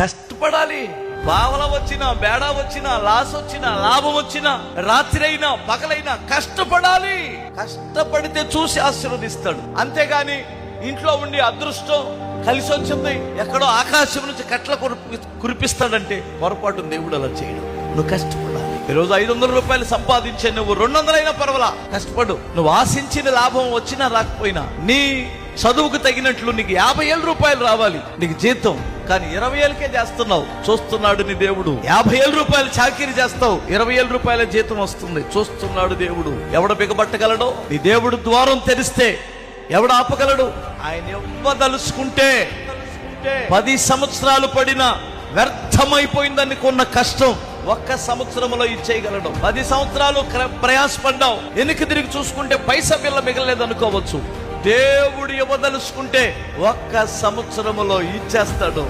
కష్టపడాలి. బావల వచ్చినా, బేడా వచ్చినా, లాస్ వచ్చినా, లాభం వచ్చినా, రాత్రి అయినా పగలైనా కష్టపడాలి. కష్టపడితే చూసి ఆశీర్వదిస్తాడు. అంతేగాని ఇంట్లో ఉండి అదృష్టం కలిసి వచ్చింది ఎక్కడో ఆకాశం నుంచి కట్ల కురిపిస్తాడంటే పొరపాటు. దేవుడు అలా చేయడు. నువ్వు కష్టపడాలి. ఈరోజు 500 రూపాయలు సంపాదించే నువ్వు 200 అయినా పర్వాలా, కష్టపడు. నువ్వు ఆశించిన లాభం వచ్చినా రాకపోయినా నీ చదువుకు తగినట్లు నీకు 50,000 రూపాయలు రావాలి నీకు జీతం, కానీ 20,000కే చేస్తున్నావు. చూస్తున్నాడు నీ దేవుడు. 50,000 రూపాయలు చాకిరీ చేస్తావు, 20,000 రూపాయల జీతం వస్తుంది. చూస్తున్నాడు దేవుడు. ఎవడు బిగబట్టగలడో? నీ దేవుడు ద్వారం తెరిస్తే ఎవడు ఆపగలడు? ఆయన ఇవ్వదలుచుకుంటే 10 సంవత్సరాలు పడినా వ్యర్థమైపోయిందని కొన్న కష్టం 1 సంవత్సరంలో ఇచ్చేయగలడు. 10 సంవత్సరాలు ప్రయాసపడ్డావు, వెనక్కి తిరిగి చూసుకుంటే పైసా పిల్ల మిగలలేదు అనుకోవచ్చు. దేవుడు ఇవ్వదలుచుకుంటే 1 సంవత్సరములో ఇచ్చేస్తాడు.